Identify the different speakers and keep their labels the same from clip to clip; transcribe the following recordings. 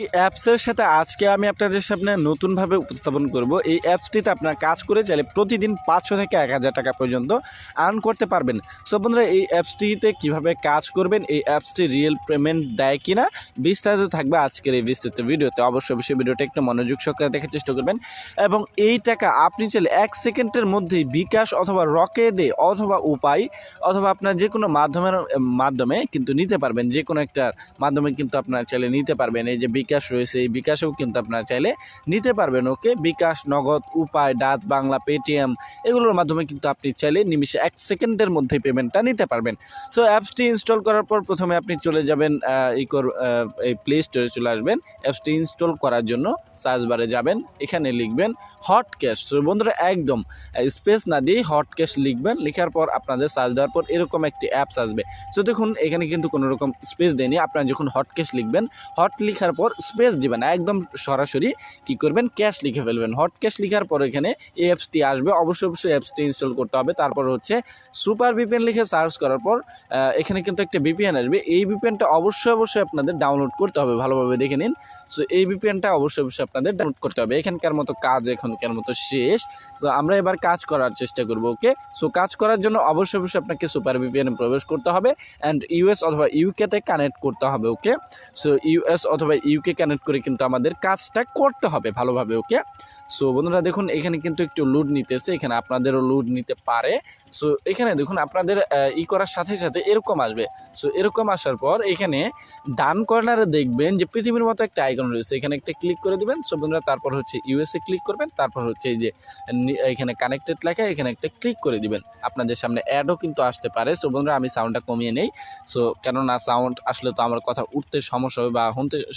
Speaker 1: এই অ্যাপসের সাথে আজকে আমি আপনাদের সামনে নতুনভাবে উপস্থাপন করব। এই অ্যাপসটিতে আপনারা কাজ করে চাইলে প্রতিদিন 500 থেকে 1000 টাকা পর্যন্ত আর্ন করতে পারবেন। সো বন্ধুরা, এই অ্যাপসটিতে কিভাবে কাজ করবেন, এই অ্যাপসটি রিয়েল পেমেন্ট দেয় কিনা বিস্তারিত থাকবে আজকের এই বিস্তৃত ভিডিওতে। অবশ্যই ভিডিওটা একটু মনোযোগ সহকারে দেখার চেষ্টা করবেন এবং এই টাকা আপনি চাইলে 1 সেকেন্ডের মধ্যেই বিকাশ অথবা রকেটে অথবা উপায় অথবা আপনার যে কোনো মাধ্যমে কিন্তু নিতে পারবেন। যে কোনো একটা মাধ্যমে কিন্তু আপনারা চাইলে নিতে পারবেন। এই যে বিকাশ রয়েছে, এই বিকাশেও কিন্তু আপনারা চাইলে নিতে পারবেন। ওকে, বিকাশ, নগদ, উপায়, ডাচ বাংলা, পেটিএম এগুলোর মাধ্যমে কিন্তু আপনি চাইলে নিমিষে 1 সেকেন্ডের মধ্যে পেমেন্টটা নিতে পারবেন। সো অ্যাপসটি ইনস্টল করার পর প্রথমে আপনি চলে যাবেন এই প্লে স্টোরে চলে আসবেন। অ্যাপসটি ইনস্টল করার জন্য সার্চ বারে যাবেন, এখানে লিখবেন হট ক্যাশ। সো বন্ধুরা, একদম স্পেস না দিয়ে হট ক্যাশ লিখবেন। লেখার পর আপনাদের সার্চ দেওয়ার পর এরকম একটি অ্যাপস আসবে। সো দেখুন, এখানে কিন্তু কোনো রকম স্পেস দেয়নি। আপনারা যখন হট ক্যাশ লিখবেন, হট লিখার পর স্পেস দিবেন, একদম সরাসরি কি করবেন, ক্যাশ লিখে ফেলবেন। হট ক্যাশ লিখার পর এখানে এই অ্যাপসটি আসবে। অবশ্যই অ্যাপসটি ইনস্টল করতে হবে। তারপর হচ্ছে সুপার ভিপিএন লিখে সার্চ করার পর এখানে কিন্তু একটা ভিপিএন আসবে। এই ভিপিএনটা অবশ্যই আপনাদের ডাউনলোড করতে হবে। ভালোভাবে দেখে নিন। সো এই ভিপিএনটা অবশ্যই আপনাদের ডাউনলোড করতে হবে। এখানকার মতো কাজ এখনকার মতো শেষ। সো আমরা এবার কাজ করার চেষ্টা করব। ওকে, সো কাজ করার জন্য অবশ্যই আপনাকে সুপার ভিপিএনে প্রবেশ করতে হবে অ্যান্ড ইউএস অথবা ইউকেতে কানেক্ট করতে হবে। ওকে, সো ইউএস অথবা ইউকে কানেক্ট করে কিন্তু আমাদের কাজটা করতে হবে ভালোভাবে। ওকে, সো বন্ধুরা দেখুন, এখানে কিন্তু একটু লোড নিতেছে, এখানে আপনাদেরও লোড নিতে পারে। সো এখানে দেখুন, আপনাদের করার সাথে সাথে এরকম আসবে। সো এরকম আসার পর এখানে ডান কর্নারে দেখবেন যে পৃথিবীর মতো একটা আইকন রয়েছে, এখানে একটা ক্লিক করে দিবেন। সো বন্ধুরা, তারপর হচ্ছে ইউএসএ ক্লিক করবেন। তারপর হচ্ছে এই যে এখানে কানেক্টেড লেখা, এখানে একটা ক্লিক করে দিবেন। আপনাদের সামনে অ্যাডও কিন্তু আসতে পারে। সো বন্ধুরা, আমি সাউন্ডটা কমিয়ে নেই। সো কেননা সাউন্ড আসলে তো আমার কথা উঠতে সমস্যা হবে বা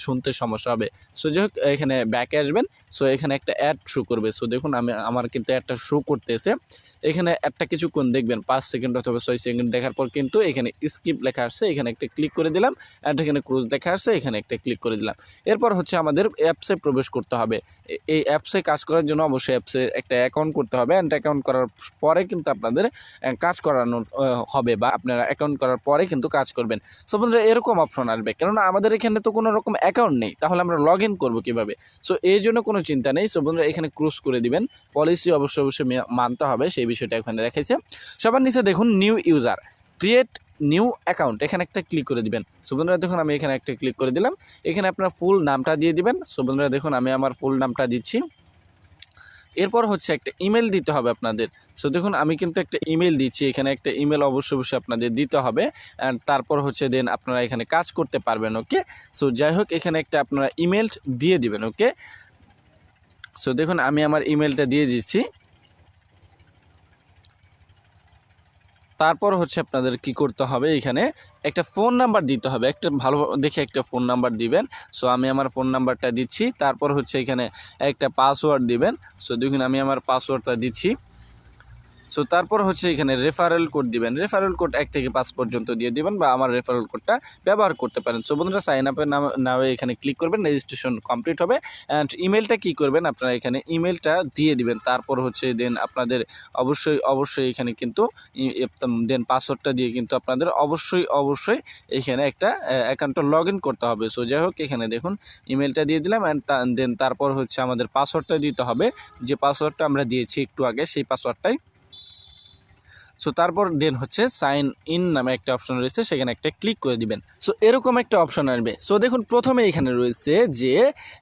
Speaker 1: শুনতে সমস্যা হবে। সো যাই হোক, এখানে ব্যাকে আসবেন। সো এখানে একটা অ্যাড শো করবে। সো দেখুন, আমার কিন্তু একটা শো করতেছে। এখানে একটা কিছুক্ষণ দেখবেন, 5 সেকেন্ড অথবা 6 সেকেন্ড দেখার পর কিন্তু এখানে স্কিপ লেখা আসছে, এখানে একটা ক্লিক করে দিলাম। অ্যান্ড এখানে ক্রুজ লেখা আসছে, এখানে একটা ক্লিক করে দিলাম। এরপর হচ্ছে আমাদের অ্যাপসে প্রবেশ করতে হবে। এই অ্যাপসে কাজ করার জন্য অবশ্যই অ্যাপসে একটা অ্যাকাউন্ট করতে হবে। অ্যান্ড অ্যাকাউন্ট করার পরে কিন্তু আপনাদের কাজ করানো হবে বা আপনারা অ্যাকাউন্ট করার পরে কিন্তু কাজ করবেন। সো বন্ধুরা, এরকম অপশন আসবে, কেননা আমাদের এখানে তো কোনো রকম অ্যাকাউন্ট নেই, তাহলে আমরা লগ ইন করবো কীভাবে? সো এই জন্য কোনো চিন্তা নেই। সো বন্ধুরা, এখানে ক্রুজ করে দিবেন। পলিসি অবশ্যই মানতে হবে, সেই বিষয়টা এখানে দেখাইছে। সবার নিচে দেখুন new user, create new account, এখানে একটা ক্লিক করে দিবেন। সো বন্ধুরা দেখুন, আমি এখানে একটা ক্লিক করে দিলাম। এখানে আপনার ফুল নামটা দিয়ে দিবেন। সো বন্ধুরা দেখুন, আমি আমার ফুল নামটা দিচ্ছি। এরপর হচ্ছে একটা ইমেল দিতে হবে আপনাদের। সো দেখুন, আমি কিন্তু একটা ইমেল দিচ্ছি, এখানে একটা ইমেল অবশ্যই আপনাদের দিতে হবে। অ্যান্ড তারপর হচ্ছে দেন আপনারা এখানে কাজ করতে পারবেন। ওকে, সো যাই হোক, এখানে একটা আপনারা ইমেল দিয়ে দিবেন। ওকে, সো দেখুন, আমি আমার ইমেলটা দিয়ে দিচ্ছি। তারপর হচ্ছে আপনাদের কি করতে হবে, এখানে একটা ফোন নাম্বার দিতে হবে। একটা ভালো দেখে একটা ফোন নাম্বার দিবেন। সো আমি আমার ফোন নাম্বারটা দিচ্ছি। তারপর হচ্ছে এখানে একটা পাসওয়ার্ড দিবেন। সো দেখুন, আমি আমার পাসওয়ার্ডটা দিচ্ছি। সো তারপর হচ্ছে এখানে রেফারেল কোড দিবেন। রেফারেল কোড 1 থেকে 5 পর্যন্ত দিয়ে দিবেন বা আমার রেফারেল কোডটা ব্যবহার করতে পারেন। সো বন্ধুরা, সাইন আপের নামে এখানে ক্লিক করবেন, রেজিস্ট্রেশন কমপ্লিট হবে। অ্যান্ড ইমেলটা কী করবেন, আপনারা এখানে ইমেলটা দিয়ে দিবেন। তারপর হচ্ছে দেন আপনাদের অবশ্যই এখানে কিন্তু দেন পাসওয়ার্ডটা দিয়ে কিন্তু আপনাদের অবশ্যই এখানে একটা অ্যাকাউন্টটা লগ ইন করতে হবে। সো যাই হোক, এখানে দেখুন ইমেলটা দিয়ে দিলাম। অ্যান্ড দেন তারপর হচ্ছে আমাদের পাসওয়ার্ডটা দিতে হবে, যে পাসওয়ার্ডটা আমরা দিয়েছি একটু আগে, সেই পাসওয়ার্ডটাই। সো তারপর দেন হচ্ছে সাইন ইন নামে একটা অপশন রয়েছে, সেখানে একটা ক্লিক করে দিবেন। সো এরকম একটা অপশন আসবে। সো দেখুন, প্রথমে এখানে রয়েছে যে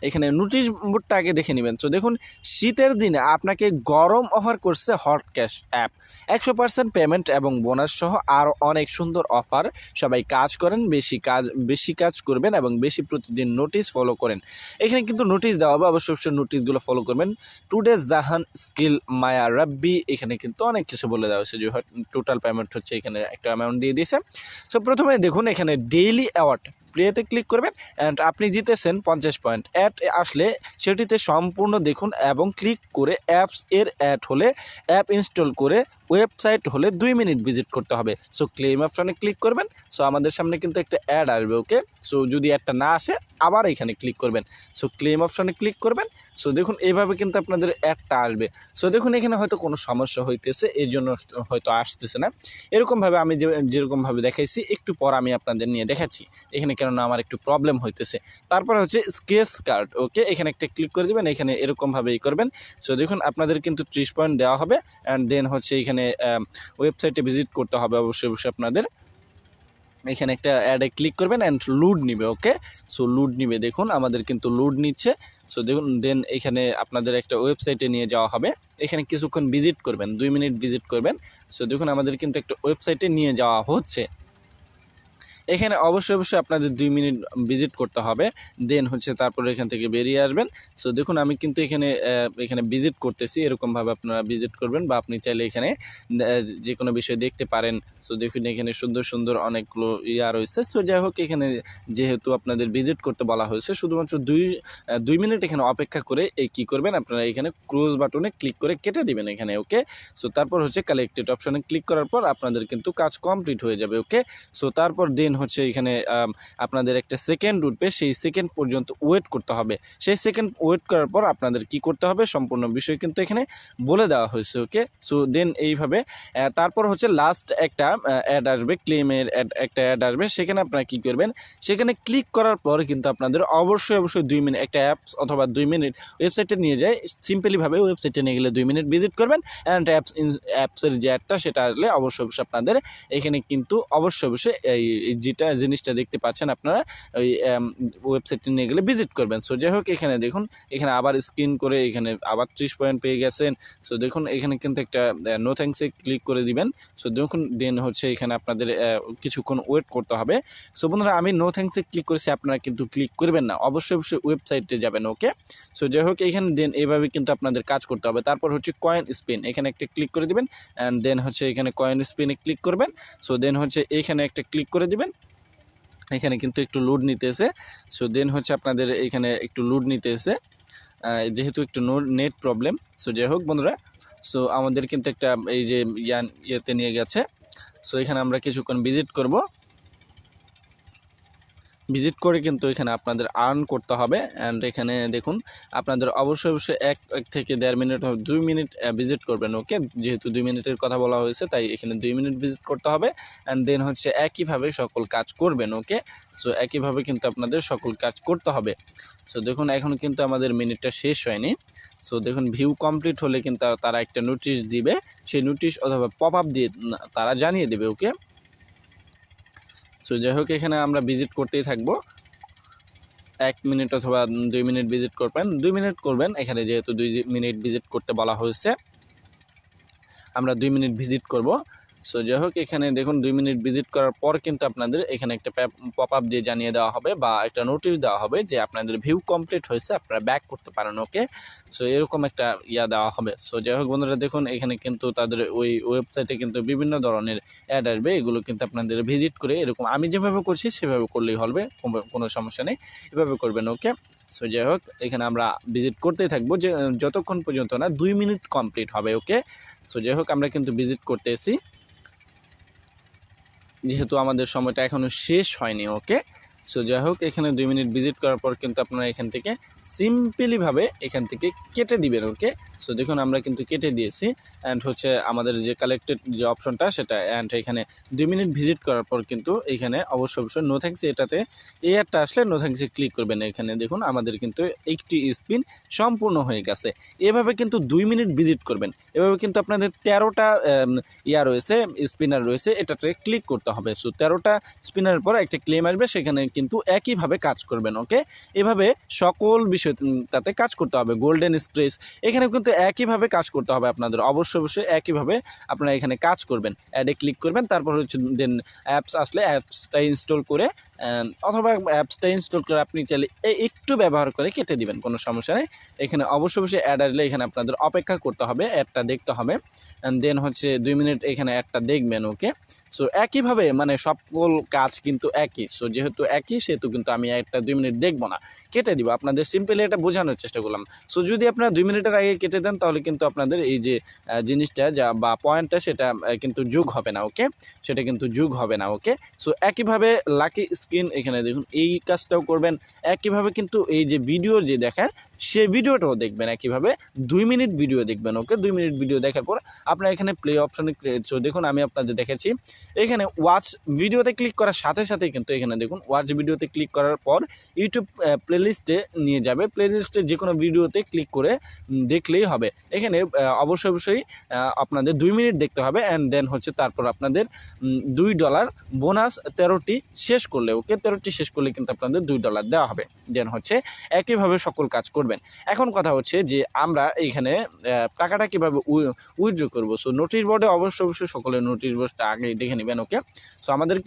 Speaker 1: এখানে নোটিশ বোর্ডটা আগে দেখে নেবেন। সো দেখুন, শীতের দিনে আপনাকে গরম অফার করছে হট ক্যাশ অ্যাপ, 100% পেমেন্ট এবং বোনাস সহ আরও অনেক সুন্দর অফার। সবাই কাজ করেন, বেশি কাজ করবেন এবং বেশি প্রতিদিন নোটিশ ফলো করেন। এখানে কিন্তু নোটিশ দেওয়া হবে, অবশ্যই নোটিশগুলো ফলো করবেন। টুডে জাহান স্কিল মায়া রাব্বি, এখানে কিন্তু অনেক কিছু বলে দেওয়া হয়েছে। যে টোটাল পেমেন্ট হচ্ছে এখানে একটা অ্যামাউন্ট দিয়ে দিয়েছে। সো প্রথমে দেখুন, এখানে ডেইলি অ্যাওয়ার্ড প্লেতে ক্লিক করবেন। অ্যান্ড আপনি জিতেছেন 50 পয়েন্ট। অ্যাড আসলে সেটিতে সম্পূর্ণ দেখুন এবং ক্লিক করে অ্যাপস এর অ্যাড হলে অ্যাপ ইনস্টল করে ওয়েবসাইট হলে 2 মিনিট ভিজিট করতে হবে। সো ক্লেম অপশনে ক্লিক করবেন। সো আমাদের সামনে কিন্তু একটা অ্যাড আসবে, ওকে। সো যদি অ্যাডটা না আসে আবার এখানে ক্লিক করবেন। সো ক্লেম অপশনে ক্লিক করবেন। সো দেখুন এইভাবে কিন্তু আপনাদের অ্যাডটা আসবে। সো দেখুন এখানে হয়তো কোনো সমস্যা হইতেছে, এই জন্য হয়তো আসতেছে না। এরকমভাবে আমি যেরকমভাবে দেখাইছি একটু পর আমি আপনাদের নিয়ে দেখাচ্ছি এখানে কেননা আমার একটু প্রবলেম হইতেছে। তারপরে হচ্ছে স্কেচ কার্ড, ওকে, এখানে একটা ক্লিক করে দেবেন। এখানে এরকমভাবেই করবেন। সো দেখুন আপনাদের কিন্তু 30 পয়েন্ট দেওয়া হবে। অ্যান্ড দেন হচ্ছে এখানে ওয়েবসাইটে ভিজিট করতে হবে অবশ্যই আপনাদের। এখানে একটা অ্যাডে ক্লিক করবেন অ্যান্ড লুড নিবে, ওকে। সো লুড নিবে, দেখুন আমাদের কিন্তু লুড নিচ্ছে। সো দেখুন দেন এখানে আপনাদের একটা ওয়েবসাইটে নিয়ে যাওয়া হবে। এখানে কিছুক্ষণ ভিজিট করবেন, 2 মিনিট ভিজিট করবেন। সো দেখুন আমাদের কিন্তু একটা ওয়েবসাইটে নিয়ে যাওয়া হচ্ছে। এখানে অবশ্যই আপনাদের 2 মিনিট ভিজিট করতে হবে। দেন হচ্ছে তারপরে এখান থেকে বেরিয়ে আসবেন। সো দেখুন আমি কিন্তু এখানে ভিজিট করতেছি, এরকমভাবে আপনারা ভিজিট করবেন বা আপনি চাইলে এখানে যে কোনো বিষয় দেখতে পারেন। সো দেখুন এখানে সুন্দর অনেকগুলো রয়েছে। সো যাই হোক এখানে যেহেতু আপনাদের ভিজিট করতে বলা হয়েছে শুধুমাত্র 2 মিনিট এখানে অপেক্ষা করে কী করবেন আপনারা এখানে ক্লোজ বাটনে ক্লিক করে কেটে দিবেন এখানে, ওকে। সো তারপর হচ্ছে কালেক্টেড অপশনে ক্লিক করার পর আপনাদের কিন্তু কাজ কমপ্লিট হয়ে যাবে, ওকে। সো তারপর দেন হচ্ছে এখানে আপনাদের একটা সেকেন্ড উঠবে, সেই সেকেন্ড পর্যন্ত ওয়েট করতে হবে। সেই সেকেন্ড ওয়েট করার পর আপনাদের কি করতে হবে সম্পূর্ণ বিষয় কিন্তু এখানে বলে দেওয়া হয়েছে, ওকে। সো দেন এইভাবে তারপর হচ্ছে লাস্ট একটা অ্যাড আসবে, ক্লেমের একটা অ্যাড আসবে। সেখানে আপনারা কি করবেন, সেখানে ক্লিক করার পর কিন্তু আপনাদের অবশ্যই 2 মিনিট একটা অ্যাপস অথবা 2 মিনিট ওয়েবসাইটে নিয়ে যায়। সিম্পলিভাবে ওয়েবসাইটে নিয়ে গেলে 2 মিনিট ভিজিট করবেন অ্যান্ড অ্যাপসের যে অ্যাডটা সেটা আসলে অবশ্যই আপনাদের এখানে কিন্তু অবশ্যই এই যেটা জিনিসটা দেখতে পাচ্ছেন আপনারা ওই ওয়েবসাইটে নিয়ে গেলে ভিজিট করবেন। সো যাই হোক এখানে দেখুন এখানে আবার স্ক্রিন করে এখানে আবার 30 পয়েন্ট পেয়ে গেছেন। সো দেখুন এখানে কিন্তু একটা নো থ্যাঙ্কসে ক্লিক করে দিবেন। সো দেখুন দেন হচ্ছে এখানে আপনাদের কিছুক্ষণ ওয়েট করতে হবে। সো বন্ধুরা আমি নো থ্যাঙ্কসে ক্লিক করেছি, আপনারা কিন্তু ক্লিক করবেন না, অবশ্যই ওয়েবসাইটে যাবেন, ওকে। সো যাই হোক এখানে দেন এইভাবে কিন্তু আপনাদের কাজ করতে হবে। তারপর হচ্ছে কয়েন স্পিন, এখানে একটা ক্লিক করে দিবেন অ্যান্ড দেন হচ্ছে এখানে কয়েন স্পিনে ক্লিক করবেন। সো দেন হচ্ছে এখানে একটা ক্লিক করে দিবেন। এখানে কিন্তু একটু লোড নিতেছে। সো দেন হচ্ছে আপনাদের এখানে একটু লোড নিতেছে যেহেতু একটু নেট প্রবলেম। সো যাই হোক বন্ধুরা, সো আমাদের কিন্তু একটা এই যে ইয়েতে নিয়ে গেছে। সো এখানে আমরা কিছুক্ষণ ভিজিট করব। ভিজিট করে কিন্তু এখানে আপনাদের আর্ন করতে হবে। অ্যান্ড এখানে দেখুন আপনাদের অবশ্যই 1 থেকে 1.5 মিনিট 2 মিনিট ভিজিট করবেন, ওকে। যেহেতু 2 মিনিটের কথা বলা হয়েছে তাই এখানে 2 মিনিট ভিজিট করতে হবে। অ্যান্ড দেন হচ্ছে একইভাবে সকল কাজ করবেন, ওকে। সো একইভাবে কিন্তু আপনাদের সকল কাজ করতে হবে। সো দেখুন এখন কিন্তু আমাদের মিনিটটা শেষ হয়নি। সো দেখুন ভিউ কমপ্লিট হলে কিন্তু তারা একটা নোটিশ দিবে, সেই নোটিশ অথবা পপ আপ দিয়ে তারা জানিয়ে দেবে, ওকে। সো যাই হোক এখানে আমরা ভিজিট করতেই থাকবো। 1 মিনিট অথবা 2 মিনিট ভিজিট করবেন, 2 মিনিট করবেন এখানে যেহেতু 2 মিনিট ভিজিট করতে বলা হয়েছে আমরা 2 মিনিট ভিজিট করব। সো যাই হোক এখানে দেখুন 2 মিনিট ভিজিট করার পর কিন্তু আপনাদের এখানে একটা পপ আপ দিয়ে জানিয়ে দেওয়া হবে বা একটা নোটিশ দেওয়া হবে যে আপনাদের ভিউ কমপ্লিট হয়েছে, আপনারা ব্যাক করতে পারেন, ওকে। সো এরকম একটা দেওয়া হবে। সো যাই হোক বন্ধুরা দেখুন এখানে কিন্তু তাদের ওই ওয়েবসাইটে কিন্তু বিভিন্ন ধরনের অ্যাড আসবে, এগুলো কিন্তু আপনাদের ভিজিট করে এরকম আমি যেভাবে করছি সেভাবে করলেই হবে, কোনো সমস্যা নেই, এভাবে করবেন, ওকে। সো যাই হোক এখানে আমরা ভিজিট করতেই থাকবো যে যতক্ষণ পর্যন্ত না 2 মিনিট কমপ্লিট হবে, ওকে। সো যাই হোক আমরা কিন্তু ভিজিট করতেছি যেহেতু আমাদের সময়টা এখনও শেষ হয়নি, ওকে। সো যাই হোক এখানে 2 মিনিট ভিজিট করার পর কিন্তু আপনারা এখান থেকে সিম্পলিভাবে এখান থেকে কেটে দিবেন, ওকে। সো দেখুন আমরা কিন্তু কেটে দিয়েছি। অ্যান্ড হচ্ছে আমাদের যে কালেক্টেড যে অপশনটা সেটা, অ্যান্ড এখানে 2 মিনিট ভিজিট করার পর কিন্তু এখানে অবশ্যই নো থ্যাঙ্কস এটাতে এই অ্যাডটা আসলে নো থ্যাঙ্কসে ক্লিক করবেন। এখানে দেখুন আমাদের কিন্তু একটি স্পিন সম্পূর্ণ হয়ে গেছে। এভাবে কিন্তু 2 মিনিট ভিজিট করবেন। এভাবে কিন্তু আপনাদের 13টা রয়েছে, স্পিনার রয়েছে, এটাতে ক্লিক করতে হবে। সো 13টা স্পিনারের পর একটা ক্লেম আসবে, সেখানে কিন্তু একইভাবে কাজ করবেন, ওকে। এভাবে সকল বিষয় তাতে কাজ করতে হবে। গোল্ডেন স্ক্রেচ এখানে কিন্তু একইভাবে কাজ করতে হবে আপনাদের, অবশ্যই একইভাবে আপনারা এখানে কাজ করবেন। অ্যাডে ক্লিক করবেন, তারপর হচ্ছে দেন অ্যাপস আসলে অ্যাপসটা ইনস্টল করে অথবা অ্যাপসটা ইনস্টল করে আপনি চাইলে একটু ব্যবহার করে কেটে দিবেন, কোনো সমস্যা নেই। এখানে অবশ্যই অ্যাড আসলে এখানে আপনাদের অপেক্ষা করতে হবে, অ্যাডটা দেখতে হবে। দেন হচ্ছে 2 মিনিট এখানে অ্যাডটা দেখবেন, ওকে। সো একইভাবে মানে সকল কাজ কিন্তু একই। সো যেহেতু একই, সেহেতু কিন্তু আমি একটা 2 মিনিট দেখবো না, কেটে দিব। আপনাদের সিম্পলি এটা বোঝানোর চেষ্টা করলাম। সো যদি আপনারা 2 মিনিটের আগে কেটে দেন তাহলে কিন্তু আপনাদের এই যে জিনিসটা যা বা পয়েন্টটা সেটা কিন্তু যোগ হবে না, ওকে, সেটা কিন্তু যোগ হবে না, ওকে। সো একইভাবে লাকি স্ক্রিন এখানে দেখুন এই কাজটাও করবেন। একইভাবে কিন্তু এই যে ভিডিও যে দেখায় সেই ভিডিওটাও দেখবেন, একইভাবে 2 মিনিট ভিডিও দেখবেন, ওকে। 2 মিনিট ভিডিও দেখার পর আপনারা এখানে প্লে অপশনে দেখুন আমি আপনাদের দেখাচ্ছি, এখানে ওয়াচ ভিডিওতে ক্লিক করার সাথে সাথেই কিন্তু এখানে দেখুন ওয়াচ ভিডিওতে ক্লিক করার পর ইউটিউব প্লেলিস্টে নিয়ে যাবে। প্লেলিস্টে যে কোনো ভিডিওতে ক্লিক করে দেখলেই হবে। এখানে অবশ্যই আপনাদের 2 মিনিট দেখতে হবে অ্যান্ড দেন হচ্ছে তারপর আপনাদের $2 বোনাস 13টি শেষ করলে, ওকে, 13টি শেষ করলে কিন্তু আপনাদের $2 দেওয়া হবে। দেন হচ্ছে একইভাবে সকল কাজ করবেন। এখন কথা হচ্ছে যে আমরা এইখানে টাকাটা কীভাবে উইথড্র করবো। সো নোটিশ বোর্ডে অবশ্যই সকলে নোটিশ বোর্ডটা আগেই দেখে নেবেন, ওকে। সো আমাদের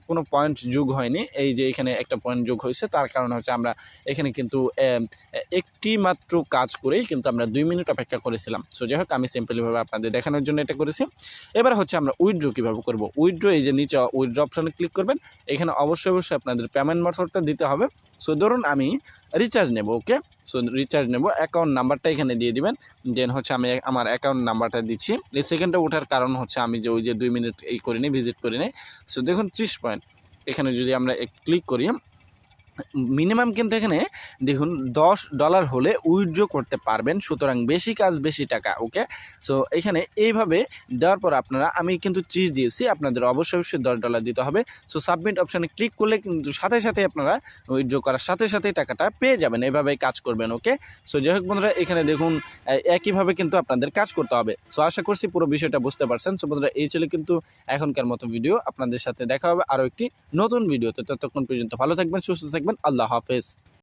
Speaker 1: কোনো পয়েন্ট যোগ হয়নি, এই যে এখানে একটা পয়েন্ট যোগ হয়েছে, তার কারণ হচ্ছে আমরা এখানে কিন্তু একটি মাত্র কাজ করেই কিন্তু আমরা 2 মিনিট অপেক্ষা করেছিলাম। সো যাই হোক, আমি সিম্পলিভাবে আপনাদের দেখানোর জন্য এটা করেছি। এবার হচ্ছে আমরা উইথড্র কীভাবে করবো। উইথড্র এই যে নিচে উইথড্র অপশনে ক্লিক করবেন, এখানে অবশ্যই আপনাদের পেমেন্ট মেথডটা দিতে হবে। সো ধরুন আমি রিচার্জ নেব, ওকে। সো রিচার্জ নেব, অ্যাকাউন্ট নাম্বারটা এখানে দিয়ে দিবেন। দেন হচ্ছে আমি আমার অ্যাকাউন্ট নাম্বারটা দিচ্ছি। এই সেকেন্ডটা ওঠার কারণ হচ্ছে আমি যে ওই যে 2 মিনিট করিনি, ভিজিট করিনি। সো দেখুন 30 পয়েন্ট, এখানে যদি আমরা ক্লিক করি মিনিমাম কিন্তু এখানে দেখুন $10 হলে উইথড্র করতে পারবেন। সুতরাং বেশি কাজ বেশি টাকা, ওকে। সো এখানে এইভাবে দেওয়ার পর আপনারা, আমি কিন্তু 30 দিয়েছি, আপনাদের অবশ্যই $10 দিতে হবে। সো সাবমিট অপশানে ক্লিক করলে কিন্তু সাথে আপনারা উইথড্র করার সাথে টাকাটা পেয়ে যাবেন। এভাবেই কাজ করবেন, ওকে। সো যাই হোক বন্ধুরা, এখানে দেখুন একইভাবে কিন্তু আপনাদের কাজ করতে হবে। সো আশা করছি পুরো বিষয়টা বুঝতে পারছেন। সো বন্ধুরা, এই ছিল কিন্তু এখনকার মতো ভিডিও। আপনাদের সাথে দেখা হবে আরও একটি নতুন ভিডিওতে। ততক্ষণ পর্যন্ত ভালো থাকবেন, সুস্থ থাকবেন। আল্লাহ হাফেজ।